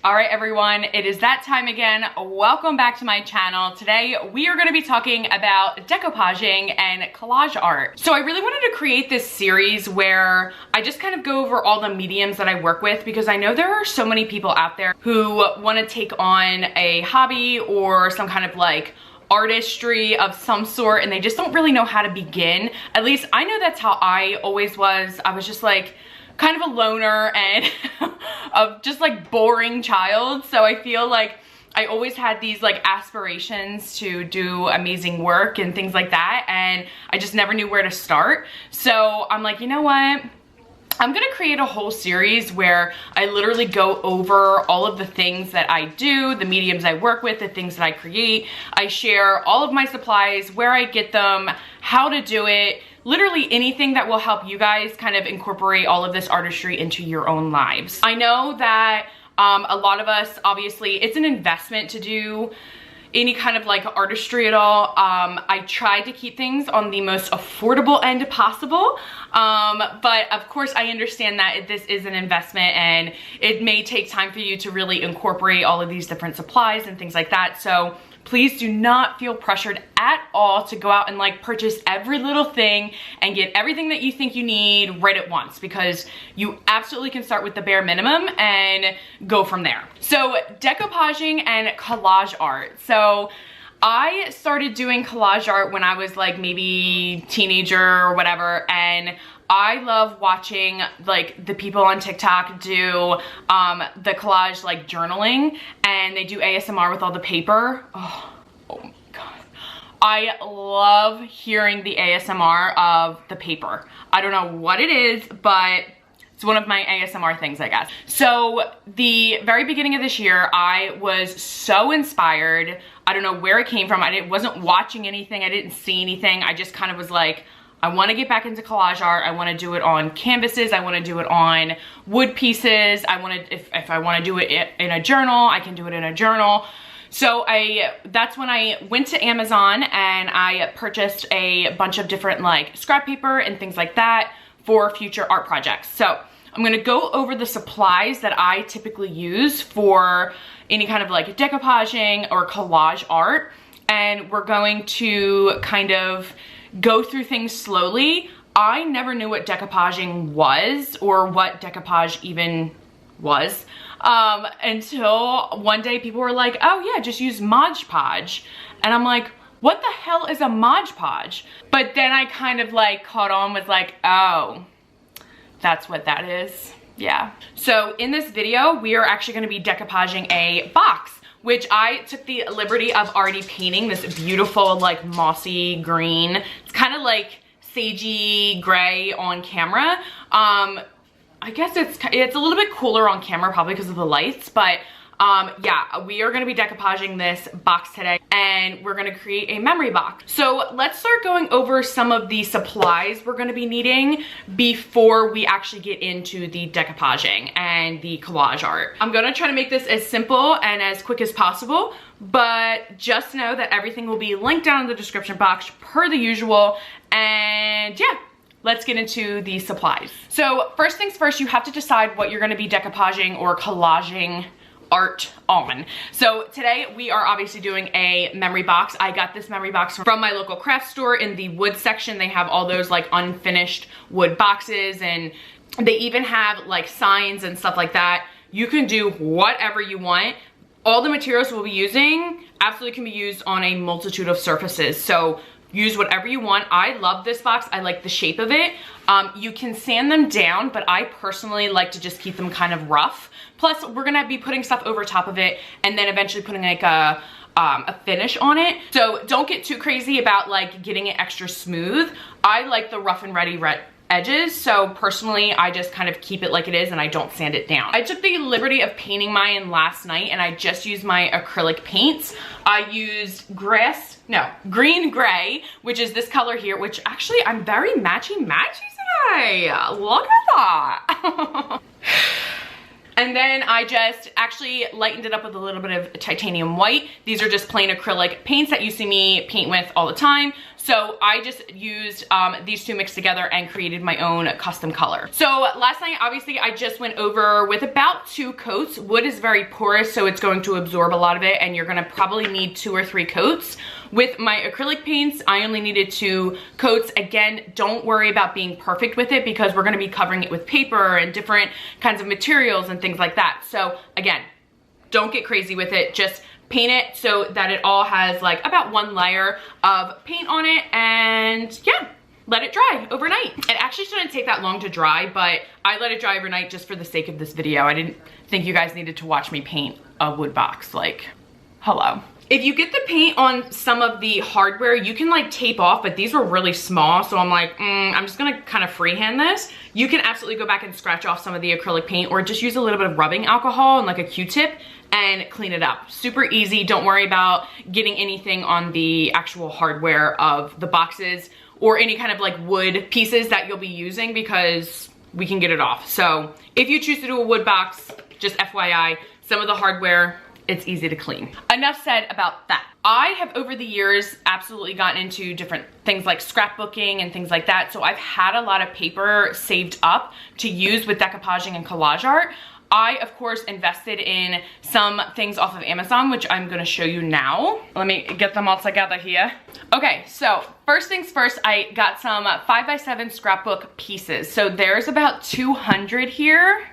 All right, everyone, it is that time again. Welcome back to my channel. Today, we are gonna be talking about decoupaging and collage art. So I really wanted to create this series where I just kind of go over all the mediums that I work with, because I know there are so many people out there who wanna take on a hobby or some kind of like artistry of some sort, and they just don't really know how to begin. At least I know that's how I always was. I was just like, kind of a loner and of just like boring child. So I feel like I always had these like aspirations to do amazing work and things like that, and I just never knew where to start. So I'm like, you know what? I'm gonna create a whole series where I literally go over all of the things that I do, the mediums I work with, the things that I create. I share all of my supplies, where I get them, how to do it, literally anything that will help you guys kind of incorporate all of this artistry into your own lives. I know that a lot of us, obviously, it's an investment to do any kind of like artistry at all. I try to keep things on the most affordable end possible, but of course I understand that this is an investment and it may take time for you to really incorporate all of these different supplies and things like that. So please do not feel pressured at all to go out and like purchase every little thing and get everything that you think you need right at once, because you absolutely can start with the bare minimum and go from there. So decoupaging and collage art. So I started doing collage art when I was like maybe teenager or whatever, and I love watching like the people on TikTok do the collage like journaling, and they do ASMR with all the paper. Oh my God. I love hearing the ASMR of the paper. I don't know what it is, but it's one of my ASMR things, I guess. So the very beginning of this year, I was so inspired. I don't know where it came from. Wasn't watching anything. I didn't see anything. I just kind of was like, I want to get back into collage art. I want to do it on canvases. I want to do it on wood pieces. I want to, if I want to do it in a journal, I can do it in a journal. So that's when I went to Amazon and I purchased a bunch of different like scrap paper and things like that for future art projects. So I'm going to go over the supplies that I typically use for any kind of like decoupaging or collage art. And we're going to kind of go through things slowly. I never knew what decoupaging was or what decoupage even was until one day people were like, oh yeah, just use Mod Podge. And I'm like, what the hell is a Mod Podge? But then I kind of like caught on with like, oh, that's what that is. Yeah. So in this video, we are actually going to be decoupaging a box, which I took the liberty of already painting this beautiful like mossy green. It's kind of like sagey gray on camera. I guess it's a little bit cooler on camera probably because of the lights, but yeah, we are going to be decoupaging this box today, and we're going to create a memory box. So let's start going over some of the supplies we're going to be needing before we actually get into the decoupaging and the collage art. I'm going to try to make this as simple and as quick as possible, but just know that everything will be linked down in the description box per the usual. And yeah, let's get into the supplies. So first things first, you have to decide what you're going to be decoupaging or collaging art on. So today we are obviously doing a memory box. I got this memory box from my local craft store. In the wood section, they have all those like unfinished wood boxes, and they even have like signs and stuff like that. You can do whatever you want. All the materials we'll be using absolutely can be used on a multitude of surfaces. So use whatever you want. I love this box. I like the shape of it. You can sand them down, but I personally like to just keep them kind of rough. Plus, we're gonna be putting stuff over top of it and then eventually putting like a finish on it. So don't get too crazy about like getting it extra smooth. I like the rough and ready edges, so personally I just kind of keep it like it is and I don't sand it down. I took the liberty of painting mine last night, and I just used my acrylic paints. I used green gray, which is this color here, which actually I'm very matchy today. Look at that. And then I just actually lightened it up with a little bit of titanium white. These are just plain acrylic paints that you see me paint with all the time. So I just used these two mixed together and created my own custom color. So last night, obviously, I just went over with about 2 coats. Wood is very porous, so it's going to absorb a lot of it, and you're gonna probably need 2 or 3 coats. With my acrylic paints, I only needed 2 coats. Again, don't worry about being perfect with it because we're gonna be covering it with paper and different kinds of materials and things like that. So again, don't get crazy with it. Just paint it so that it all has like about 1 layer of paint on it, and yeah, let it dry overnight. It actually shouldn't take that long to dry, but I let it dry overnight just for the sake of this video. I didn't think you guys needed to watch me paint a wood box, like, hello. If you get the paint on some of the hardware, you can like tape off, but these were really small, so I'm like, I'm just gonna kind of freehand this. You can absolutely go back and scratch off some of the acrylic paint, or just use a little bit of rubbing alcohol and like a Q-tip and clean it up. Super easy. Don't worry about getting anything on the actual hardware of the boxes or any kind of like wood pieces that you'll be using, because we can get it off. So if you choose to do a wood box, just FYI, some of the hardware, it's easy to clean. Enough said about that. I have over the years absolutely gotten into different things like scrapbooking and things like that. So I've had a lot of paper saved up to use with decoupaging and collage art. I, of course, invested in some things off of Amazon, which I'm gonna show you now. Let me get them all together here. Okay, so first things first, I got some 5x7 scrapbook pieces. So there's about 200 here.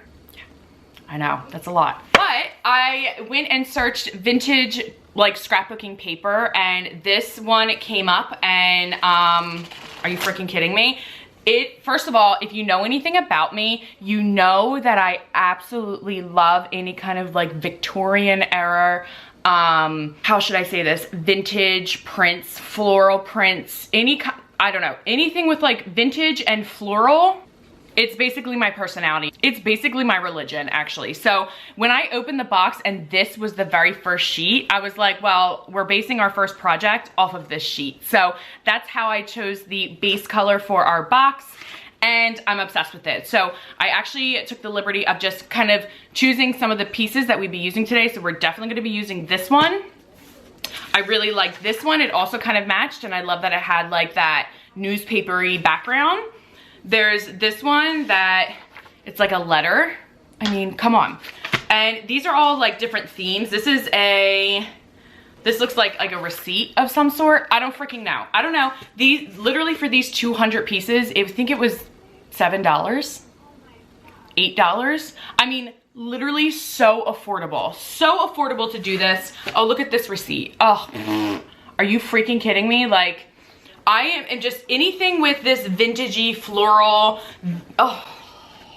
I know, that's a lot. But I went and searched vintage like scrapbooking paper, and this one came up, and are you freaking kidding me? First of all, if you know anything about me, you know that I absolutely love any kind of like Victorian era, how should I say this? Vintage prints, floral prints, I don't know, anything with like vintage and floral. It's basically my personality. It's basically my religion, actually. So when I opened the box and this was the very first sheet, I was like, well, we're basing our first project off of this sheet. So that's how I chose the base color for our box, and I'm obsessed with it. So I actually took the liberty of just kind of choosing some of the pieces that we'd be using today. So we're definitely gonna be using this one. I really like this one. It also kind of matched, and I love that it had like that newspapery background. There's this one that it's like a letter. I mean, come on. And these are all like different themes. This looks like a receipt of some sort. I don't freaking know. I don't know. These, literally for these 200 pieces, I think it was $7, $8. I mean, literally so affordable. So affordable to do this. Oh, look at this receipt. Oh, are you freaking kidding me? Like, I am, and just anything with this vintagey floral, oh,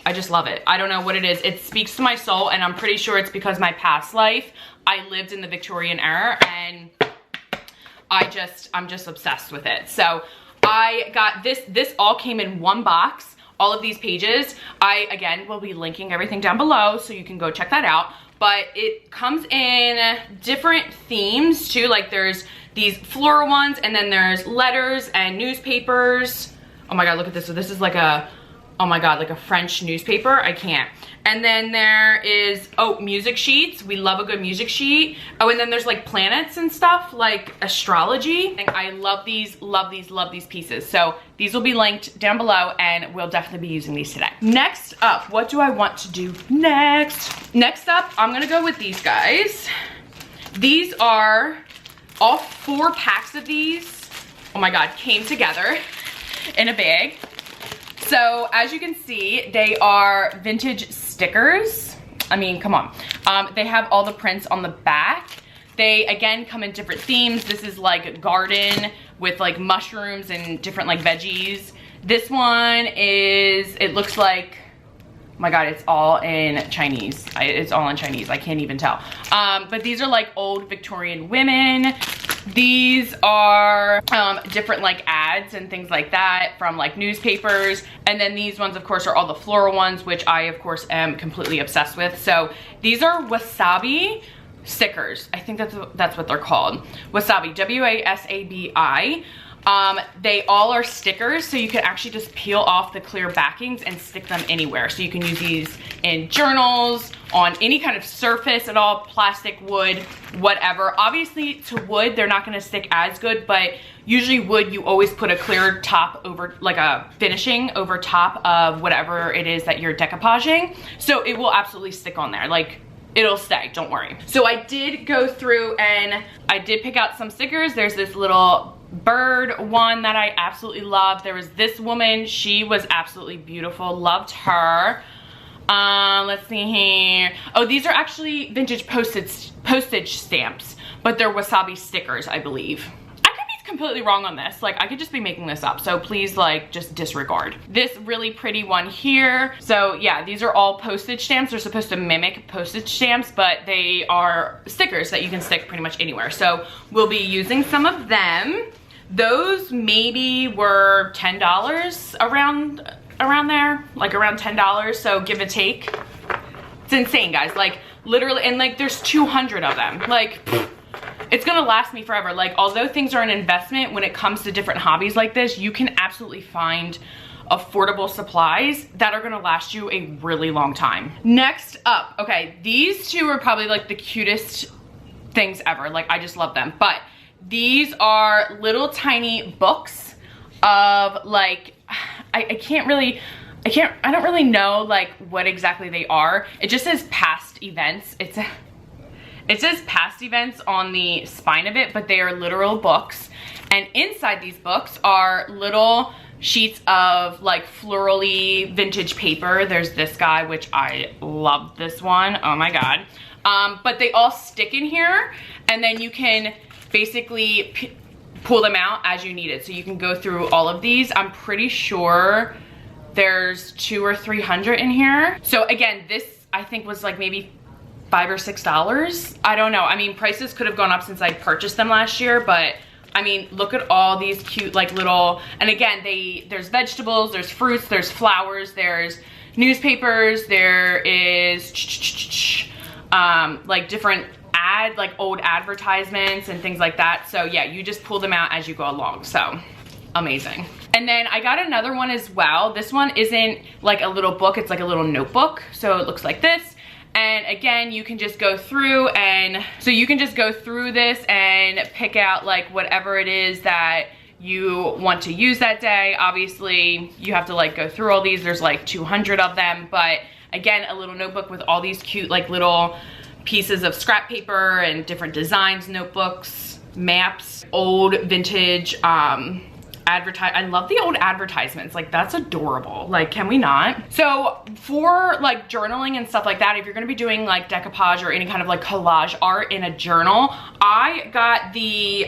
I just love it. I don't know what it is. It speaks to my soul, and I'm pretty sure it's because my past life, I lived in the Victorian era, and I'm just obsessed with it. So I got this all came in one box, all of these pages. I, again, will be linking everything down below, so you can go check that out. But it comes in different themes too, like there's these floral ones, and then there's letters and newspapers. Oh my God, look at this. So this is like a, oh my God, like a French newspaper. I can't. And then there is, oh, music sheets. We love a good music sheet. Oh, and then there's like planets and stuff, like astrology. And I love these pieces. So these will be linked down below, and we'll definitely be using these today. Next up, what do I want to do next? Next up, I'm gonna go with these guys. These are all 4 packs of these, oh my God, came together in a bag. So as you can see, they are vintage stickers. I mean, come on. They have all the prints on the back. They, again, come in different themes. This is like garden with like mushrooms and different like veggies. This one is, it looks like, oh my God, it's all in Chinese. It's all in Chinese, I can't even tell. But these are like old Victorian women. These are different like ads and things like that from like newspapers. And then these ones, of course, are all the floral ones, which I, of course, am completely obsessed with. So these are wasabi stickers. I think that's what they're called. Wasabi, W-A-S-A-B-I. They all are stickers, so you can actually just peel off the clear backings and stick them anywhere. So you can use these in journals, on any kind of surface at all, plastic, wood, whatever. Obviously to wood, they're not gonna stick as good, but usually wood, you always put a clear top over, like a finishing over top of whatever it is that you're decoupaging. So it will absolutely stick on there. Like, it'll stay, don't worry. So I did go through and I did pick out some stickers. There's this little bird one that I absolutely love. There was this woman, she was absolutely beautiful, loved her. Let's see here. Oh, these are actually vintage postage stamps, but they're wasabi stickers, I believe. I could be completely wrong on this. Like, I could just be making this up, so please, like, just disregard. This really pretty one here. So yeah, these are all postage stamps. They're supposed to mimic postage stamps, but they are stickers that you can stick pretty much anywhere. So we'll be using some of them. Those maybe were $10 around there, like around $10, so give or take. It's insane, guys, like literally, and like there's 200 of them. Like, it's gonna last me forever. Like, although things are an investment when it comes to different hobbies like this, you can absolutely find affordable supplies that are gonna last you a really long time. Next up, okay, these two are probably like the cutest things ever. Like, I just love them. But these are little tiny books of like, I don't really know like what exactly they are. It just says past events. It says past events on the spine of it, but they are literal books. And inside these books are little sheets of like florally vintage paper. There's this guy, which I love this one. Oh my God. But they all stick in here, and then you can basically pull them out as you need it. So you can go through all of these. I'm pretty sure there's 200 or 300 in here. So again, this I think was like maybe $5 or $6. I don't know. I mean, prices could have gone up since I purchased them last year, but I mean, look at all these cute like little, and again, there's vegetables, there's fruits, there's flowers, there's newspapers, there is like different like old advertisements and things like that. So yeah, you just pull them out as you go along. So amazing. And then I got another one as well. This one isn't like a little book, it's like a little notebook. So it looks like this. And again, you can just go through, and so you can just go through this and pick out like whatever it is that you want to use that day. Obviously you have to like go through all these. There's like 200 of them, but again, a little notebook with all these cute like little pieces of scrap paper and different designs, notebooks, maps, old vintage I love the old advertisements. Like, that's adorable. Like, can we not? So for like journaling and stuff like that, if you're gonna be doing like decoupage or any kind of like collage art in a journal, I got the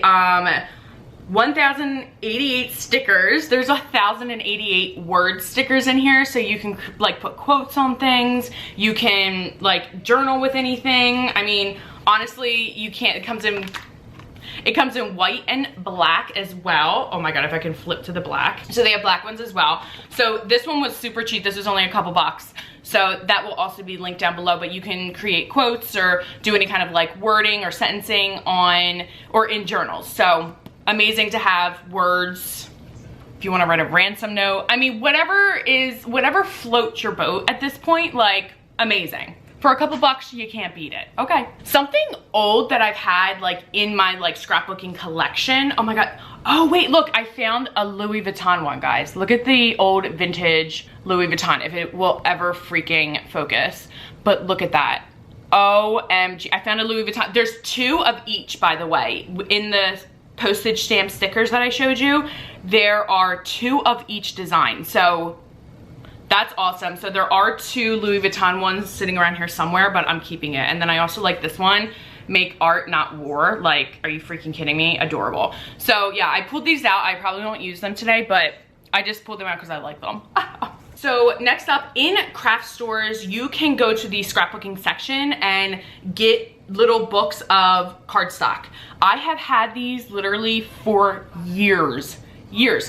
1088 stickers. There's 1088 word stickers in here, so you can like put quotes on things. You can like journal with anything. I mean, honestly, you can't, it comes in white and black as well. Oh my God, if I can flip to the black. So they have black ones as well. So this one was super cheap. This was only a couple bucks. So that will also be linked down below, but you can create quotes or do any kind of like wording or sentencing on, or in journals. So amazing to have words if you want to write a ransom note. I mean, whatever floats your boat at this point, like, amazing. For a couple bucks, you can't beat it. Okay. Something old that I've had like in my like scrapbooking collection. Oh my God. Oh wait, look, I found a Louis Vuitton one, guys. Look at the old vintage Louis Vuitton, if it will ever freaking focus. But look at that. OMG, I found a Louis Vuitton. There's 2 of each, by the way. In the postage stamp stickers that I showed you, there are 2 of each design. So that's awesome. So there are 2 Louis Vuitton ones sitting around here somewhere, but I'm keeping it. And then I also like this one, make art, not war. Like, are you freaking kidding me? Adorable. So yeah, I pulled these out. I probably won't use them today, but I just pulled them out because I like them. So next up, in craft stores, you can go to the scrapbooking section and get little books of cardstock. I have had these literally for years,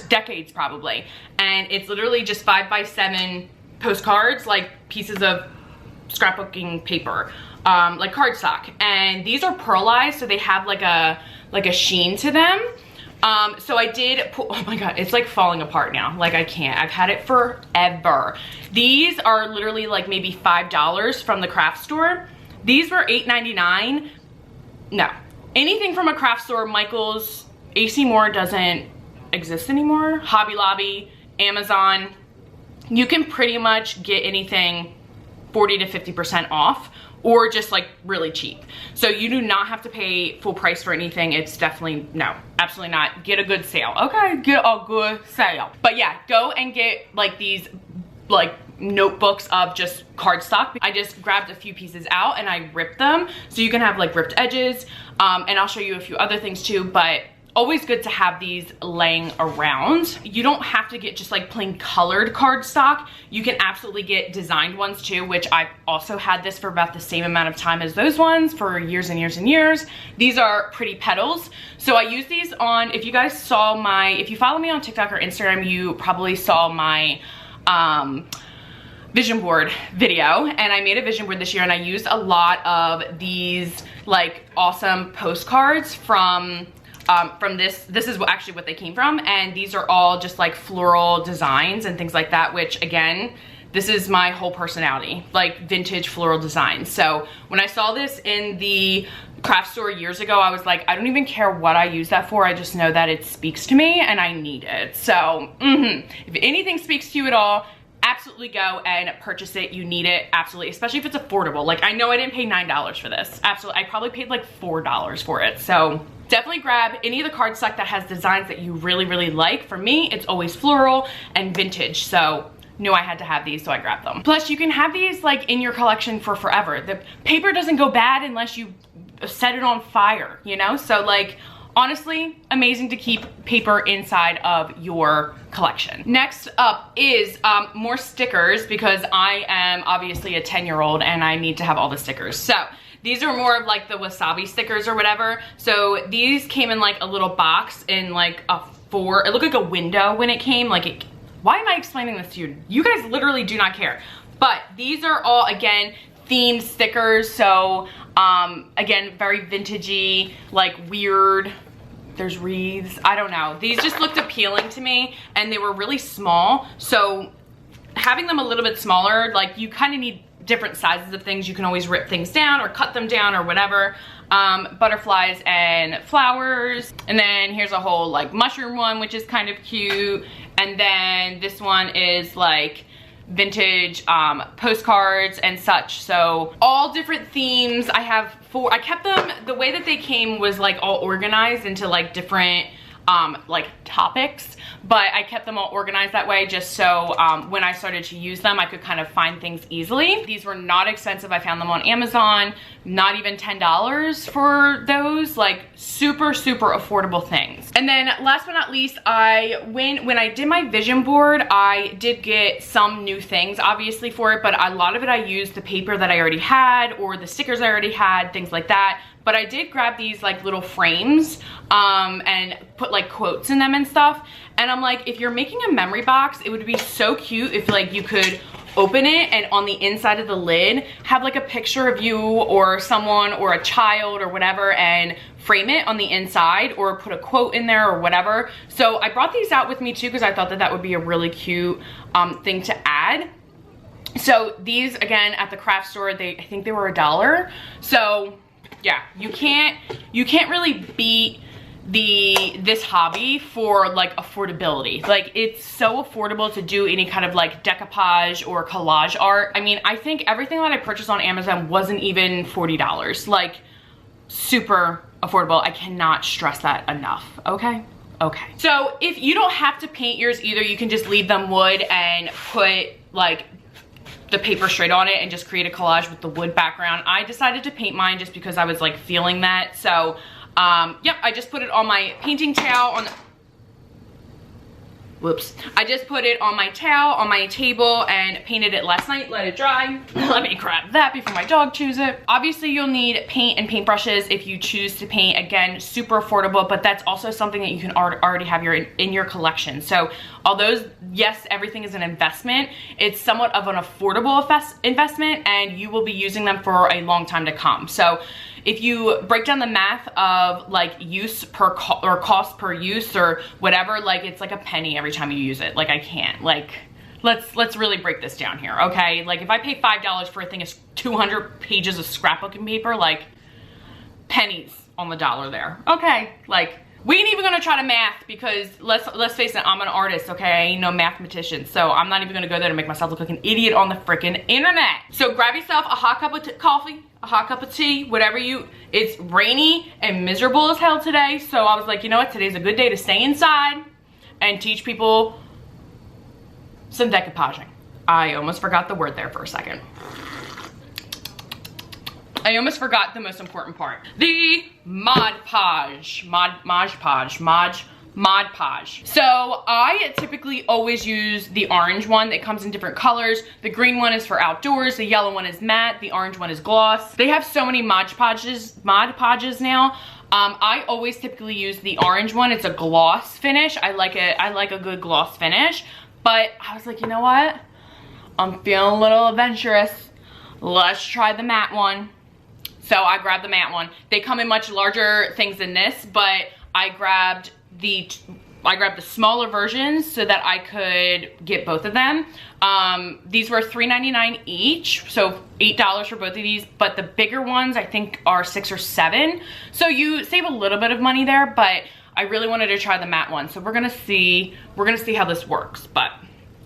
decades probably, and it's literally just 5x7 postcards, like pieces of scrapbooking paper, like cardstock. And these are pearlized, so they have like a sheen to them. So I did put, oh my God, it's like falling apart now. Like I can't, I've had it forever. These are literally like maybe $5 from the craft store. These were $8.99. No, anything from a craft store, Michael's, AC Moore doesn't exist anymore. Hobby Lobby, Amazon, you can pretty much get anything 40 to 50% off, or just like really cheap. So you do not have to pay full price for anything. It's definitely, no, absolutely not. Get a good sale, okay? Get a good sale. But yeah, go and get like these like notebooks of just cardstock. I just grabbed a few pieces out and I ripped them. So you can have like ripped edges, and I'll show you a few other things too, but always good to have these laying around. You don't have to get just like plain colored cardstock. You can absolutely get designed ones too, which I've also had this for about the same amount of time as those ones for years and years and years. These are pretty petals. So I use these on, if you guys saw my, if you follow me on TikTok or Instagram, you probably saw my vision board video, and I made a vision board this year and I used a lot of these like awesome postcards from this is actually what they came from, and these are all just like floral designs and things like that, which again, this is my whole personality, like vintage floral designs. So when I saw this in the craft store years ago, I was like, I don't even care what I use that for, I just know that it speaks to me and I need it. So if anything speaks to you at all, absolutely go and purchase it. You need it, absolutely, especially if it's affordable. Like I know I didn't pay $9 for this, absolutely, I probably paid like $4 for it. So definitely grab any of the cardstock that has designs that you really, really like. For me, it's always floral and vintage, so knew I had to have these, so I grabbed them. Plus, you can have these like in your collection for forever. The paper doesn't go bad unless you set it on fire, you know? So like, honestly, amazing to keep paper inside of your collection. Next up is more stickers, because I am obviously a 10-year-old and I need to have all the stickers. So these are more of like the wasabi stickers or whatever. So these came in like a little box in like a it looked like a window when it came. Like, why am I explaining this to you? You guys literally do not care. But these are all, again, themed stickers. So again, very vintagey, like weird. There's wreaths, I don't know. These just looked appealing to me and they were really small. So having them a little bit smaller, like you kind of need different sizes of things. You can always rip things down or cut them down or whatever. Butterflies and flowers. And then here's a whole like mushroom one, which is kind of cute. And then this one is like vintage postcards and such. So all different themes. I have I kept them, the way that they came was like all organized into like different like topics, but I kept them all organized that way just so when I started to use them, I could kind of find things easily. These were not expensive. I found them on Amazon, not even $10 for those, like super, super affordable things. And then last but not least, when I did my vision board, I did get some new things obviously for it, but a lot of it I used the paper that I already had or the stickers I already had, things like that. But I did grab these like little frames and put like quotes in them and stuff. And I'm like, if you're making a memory box, it would be so cute if like you could open it and on the inside of the lid have like a picture of you or someone or a child or whatever and frame it on the inside or put a quote in there or whatever. So I brought these out with me too because I thought that that would be a really cute thing to add. So these, again, at the craft store, I think they were $1. So yeah, you can't really beat this hobby for like affordability. Like it's so affordable to do any kind of like decoupage or collage art. I mean, I think everything that I purchased on Amazon wasn't even $40. Like super affordable. I cannot stress that enough, okay? Okay. So if you don't have to paint yours either, you can just leave them wood and put like the paper straight on it and just create a collage with the wood background. I decided to paint mine just because I was like feeling that. So yep, I just put it on my painting towel on the, whoops. I just put it on my towel on my table and painted it last night, let it dry. Let me grab that before my dog chews it. Obviously you'll need paint and paintbrushes if you choose to paint. Again, super affordable, but that's also something that you can already have in your collection. So although yes, everything is an investment, it's somewhat of an affordable investment and you will be using them for a long time to come. So if you break down the math of like use per or cost per use or whatever, like it's like a penny every time you use it. Like I can't, like, let's really break this down here, okay? Like if I pay $5 for a thing of 200 pages of scrapbooking paper, like pennies on the dollar there, okay? Like we ain't even gonna try to math because let's face it, I'm an artist, okay? I ain't no mathematician, so I'm not even gonna go there to make myself look like an idiot on the freaking internet. So grab yourself a hot cup of coffee, a hot cup of tea, whatever it's rainy and miserable as hell today, so I was like, you know what, today's a good day to stay inside and teach people some decoupaging. I almost forgot the word there for a second. I almost forgot the most important part. The Mod Podge. So I typically always use the orange one that comes in different colors. The green one is for outdoors, the yellow one is matte, the orange one is gloss. They have so many Mod Podges now. I always typically use the orange one. It's a gloss finish. I like it. I like a good gloss finish. But I was like, you know what? I'm feeling a little adventurous. Let's try the matte one. So I grabbed the matte one. They come in much larger things than this, but I grabbed the smaller versions so that I could get both of them. These were $3.99 each, so $8 for both of these, but the bigger ones I think are $6 or $7. So you save a little bit of money there, but I really wanted to try the matte one. So we're gonna see how this works, but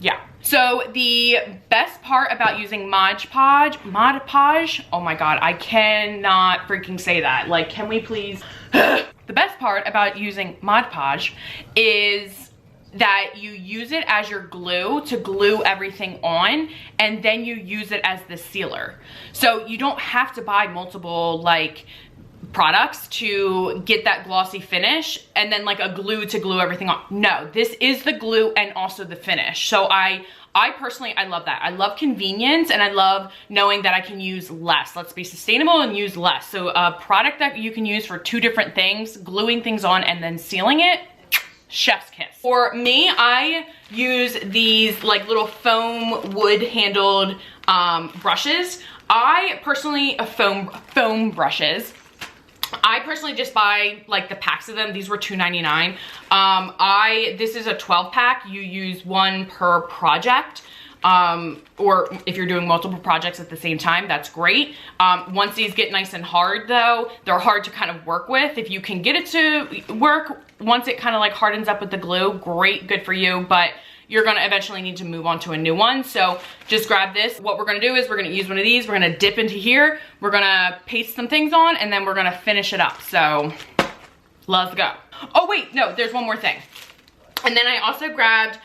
yeah. So the best part about using Mod Podge, oh my God, I cannot freaking say that. Like, can we please? The best part about using Mod Podge is that you use it as your glue to glue everything on, and then you use it as the sealer. So you don't have to buy multiple like products to get that glossy finish and then like a glue to glue everything on. No, this is the glue and also the finish. So I personally, I love that. I love convenience and I love knowing that I can use less. Let's be sustainable and use less. So a product that you can use for two different things, gluing things on and then sealing it, chef's kiss. For me, I use these like little foam wood handled brushes. I personally, foam brushes. I personally just buy like the packs of them. These were $2.99. This is a 12 pack. You use one per project. Or if you're doing multiple projects at the same time, that's great. Once these get nice and hard though, they're hard to kind of work with. If you can get it to work, once it kind of like hardens up with the glue, great, good for you. But you're gonna eventually need to move on to a new one. So just grab this. What we're gonna do is we're gonna use one of these. We're gonna dip into here. We're gonna paste some things on and then we're gonna finish it up. So let's go. Oh wait, no, there's one more thing. And then I also grabbed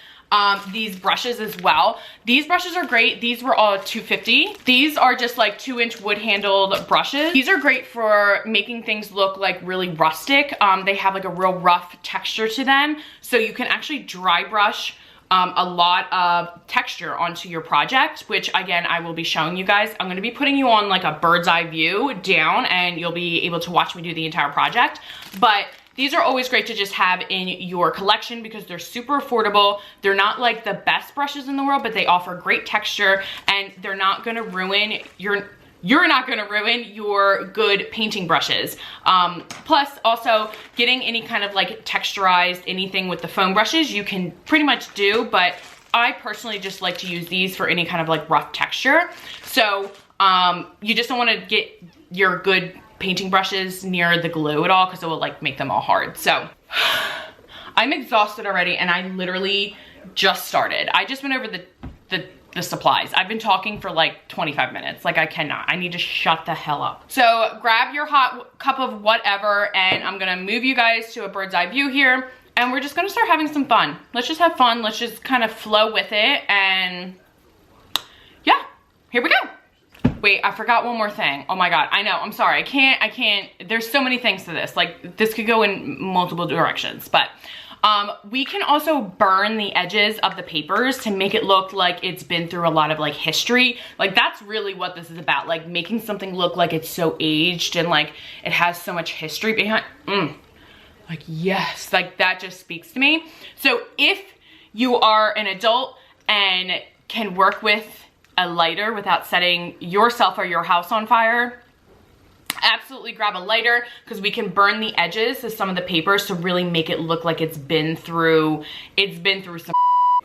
these brushes as well. These brushes are great. These were all $2.50. These are just like 2-inch wood handled brushes. These are great for making things look like really rustic. They have like a real rough texture to them. So you can actually dry brush a lot of texture onto your project, which again, I will be showing you guys. I'm gonna be putting you on like a bird's eye view down and you'll be able to watch me do the entire project. But these are always great to just have in your collection because they're super affordable. They're not like the best brushes in the world, but they offer great texture and they're not gonna ruin you're not gonna ruin your good painting brushes. Plus also getting any kind of like texturized anything with the foam brushes, you can pretty much do, but I personally just like to use these for any kind of like rough texture. So you just don't wanna get your good painting brushes near the glue at all because it will like make them all hard. So I'm exhausted already and I literally just started. I just went over the supplies. I've been talking for like 25 minutes. Like I cannot. I need to shut the hell up. So grab your hot cup of whatever and I'm gonna move you guys to a bird's eye view here and we're just gonna start having some fun. Let's just have fun. Let's just kind of flow with it and yeah, here we go. Wait, I forgot one more thing. Oh my God, I know, I'm sorry. I can't, there's so many things to this. Like this could go in multiple directions, but we can also burn the edges of the papers to make it look like it's been through a lot of like history. Like that's really what this is about. Like making something look like it's so aged and like it has so much history behind. Like yes, like that just speaks to me. So if you are an adult and can work with a lighter without setting yourself or your house on fire, absolutely grab a lighter because we can burn the edges of some of the papers to really make it look like it's been through some.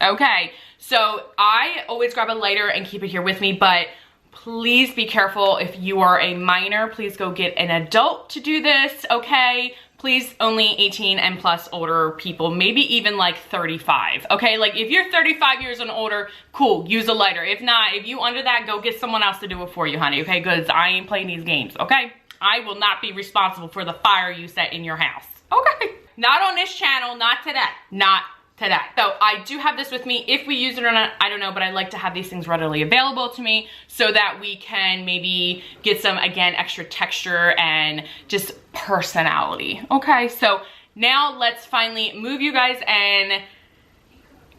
Okay, so I always grab a lighter and keep it here with me, but please be careful. If you are a minor, please go get an adult to do this, okay? Please, only 18 and plus older people, maybe even like 35, okay? Like if you're 35 years and older, cool, use a lighter. If not, if you under that, go get someone else to do it for you, honey, okay? Because I ain't playing these games, okay? I will not be responsible for the fire you set in your house, okay? Not on this channel, not today, not today. So I do have this with me. If we use it or not, I don't know, but I like to have these things readily available to me so that we can maybe get some, again, extra texture and just personality. Okay, so now let's finally move you guys and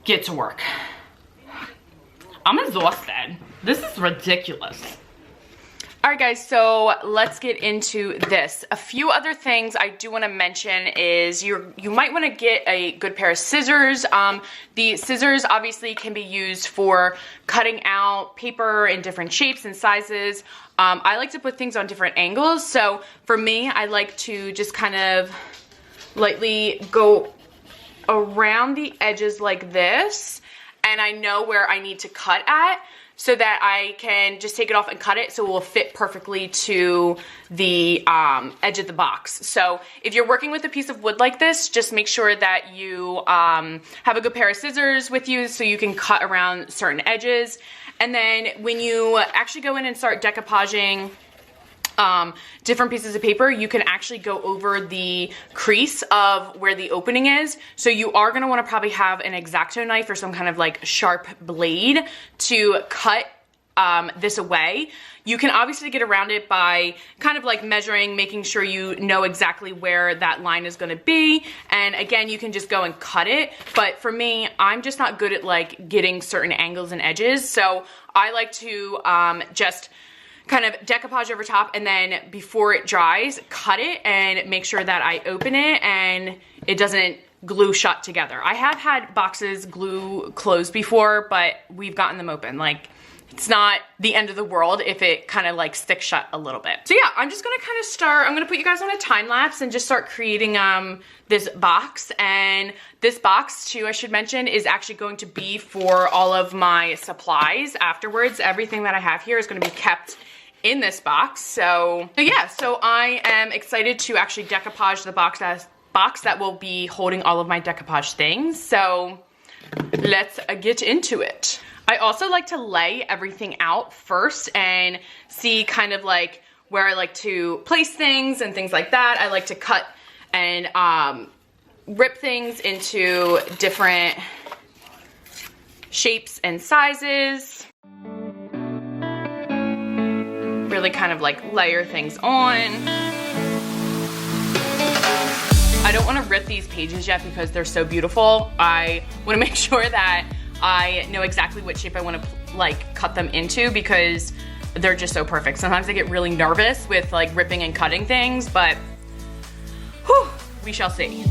get to work. I'm exhausted. This is ridiculous. All right, guys, so let's get into this. A few other things I do want to mention is you might want to get a good pair of scissors. The scissors obviously can be used for cutting out paper in different shapes and sizes. I like to put things on different angles. So for me, I like to just kind of lightly go around the edges like this, and I know where I need to cut at, so that I can just take it off and cut it so it will fit perfectly to the edge of the box. So if you're working with a piece of wood like this, just make sure that you have a good pair of scissors with you so you can cut around certain edges. And then when you actually go in and start decoupaging different pieces of paper, you can actually go over the crease of where the opening is. So you are going to want to probably have an X-Acto knife or some kind of like sharp blade to cut this away. You can obviously get around it by kind of like measuring, making sure you know exactly where that line is going to be. And again, you can just go and cut it. But for me, I'm just not good at like getting certain angles and edges. So I like to just kind of decoupage over top, and then before it dries, cut it and make sure that I open it and it doesn't glue shut together. I have had boxes glue closed before, but we've gotten them open. Like, it's not the end of the world if it kind of like sticks shut a little bit. So yeah, I'm just gonna kind of start, I'm gonna put you guys on a time lapse and just start creating this box. And this box too, I should mention, is actually going to be for all of my supplies afterwards. Everything that I have here is gonna be kept in this box. So yeah, so I am excited to actually decoupage the box that will be holding all of my decoupage things. So let's get into it. I also like to lay everything out first and see kind of like where I like to place things and things like that. I like to cut and rip things into different shapes and sizes. Really kind of like layer things on. I don't want to rip these pages yet because they're so beautiful. I want to make sure that I know exactly what shape I want to like cut them into because they're just so perfect. Sometimes I get really nervous with like ripping and cutting things, but whew, we shall see.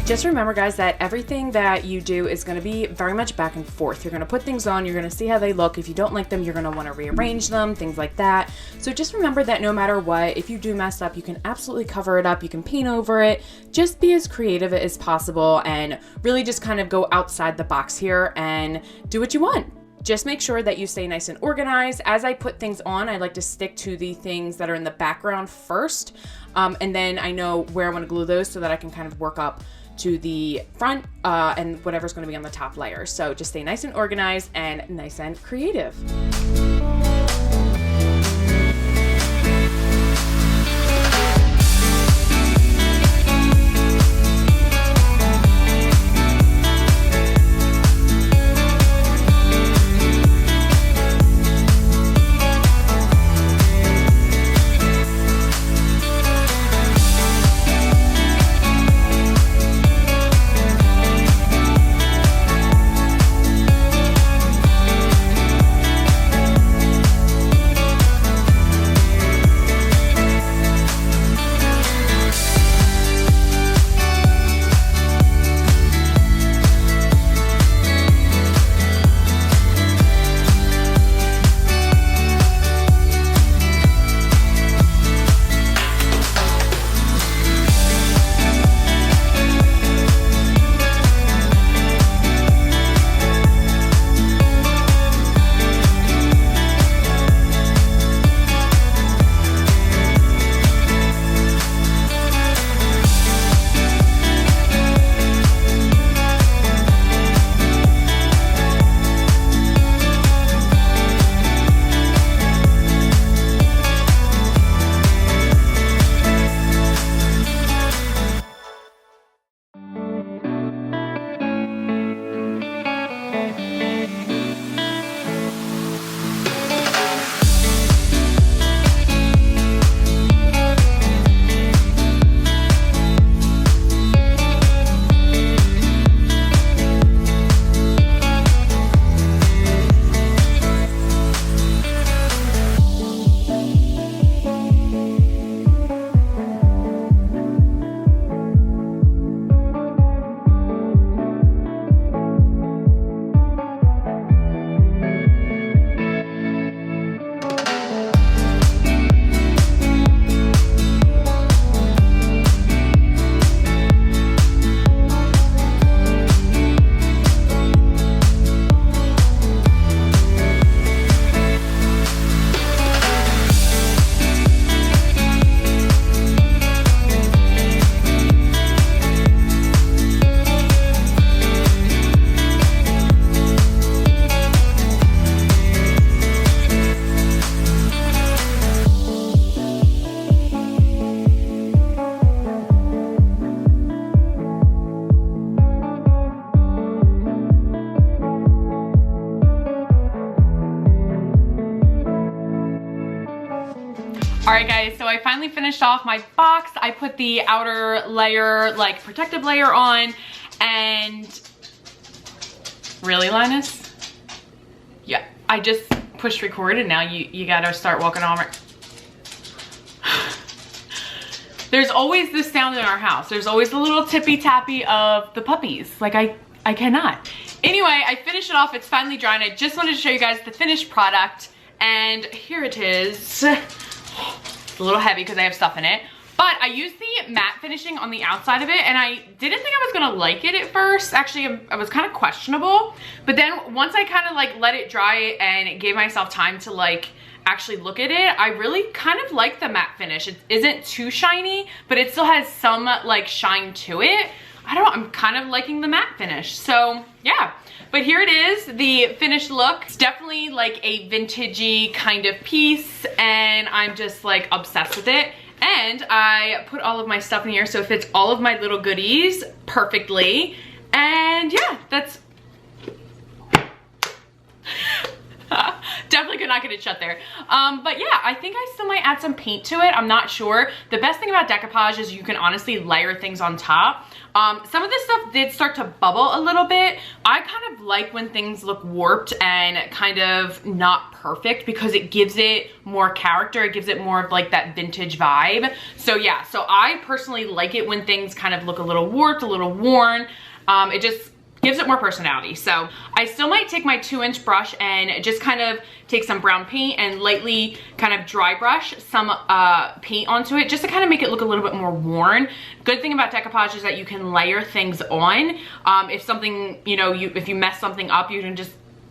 Just remember, guys, that everything that you do is going to be very much back and forth. You're going to put things on, you're going to see how they look. If you don't like them, you're going to want to rearrange them, things like that. So just remember that no matter what, if you do mess up, you can absolutely cover it up. You can paint over it. Just be as creative as possible and really just kind of go outside the box here and do what you want. Just make sure that you stay nice and organized. As I put things on, I like to stick to the things that are in the background first. And then I know where I want to glue those so that I can kind of work up to the front and whatever's going to be on the top layer. So just stay nice and organized and nice and creative. right guys, so I finally finished off my box. I put the outer layer, like protective layer on, and really, Linus? Yeah, I just pushed record and now you gotta start walking on it. There's always this sound in our house. There's always the little tippy tappy of the puppies. Like I cannot. Anyway, I finished it off. It's finally dry and I just wanted to show you guys the finished product. And here it is. It's a little heavy because I have stuff in it. But I used the matte finishing on the outside of it and I didn't think I was gonna like it at first. Actually, I was kind of questionable. But then once I kind of like let it dry and gave myself time to like actually look at it, I really kind of like the matte finish. It isn't too shiny, but it still has some like shine to it. I don't know, I'm kind of liking the matte finish. So yeah, but here it is, the finished look. It's definitely like a vintagey kind of piece and I'm just like obsessed with it. And I put all of my stuff in here so it fits all of my little goodies perfectly. And yeah, that's definitely could not get it shut there. But yeah, I think I still might add some paint to it. I'm not sure. The best thing about decoupage is you can honestly layer things on top. Some of this stuff did start to bubble a little bit. I kind of like when things look warped and kind of not perfect because it gives it more character. It gives it more of like that vintage vibe. So yeah, so I personally like it when things kind of look a little warped, a little worn. It just gives it more personality. So I still might take my 2-inch brush and just kind of take some brown paint and lightly kind of dry brush some paint onto it just to kind of make it look a little bit more worn. Good thing about decoupage is that you can layer things on. If something, you know, if you mess something up, you can just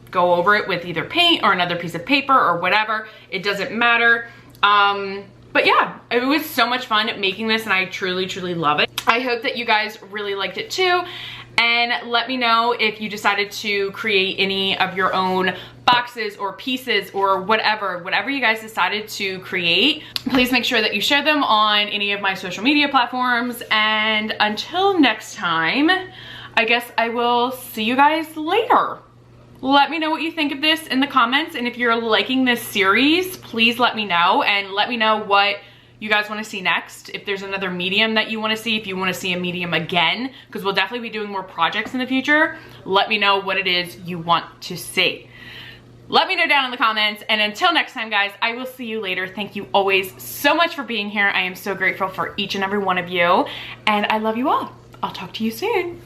go over it with either paint or another piece of paper or whatever. It doesn't matter. But yeah, it was so much fun making this and I truly, truly love it. I hope that you guys really liked it too. And let me know if you decided to create any of your own boxes or pieces or whatever you guys decided to create. Please make sure that you share them on any of my social media platforms. And until next time, I guess I will see you guys later. Let me know what you think of this in the comments. And if you're liking this series, please let me know and let me know what you guys want to see next. If there's another medium that you want to see, if you want to see a medium again, because we'll definitely be doing more projects in the future. Let me know what it is you want to see. Let me know down in the comments. And until next time, guys, I will see you later. Thank you always so much for being here. I am so grateful for each and every one of you. And I love you all. I'll talk to you soon.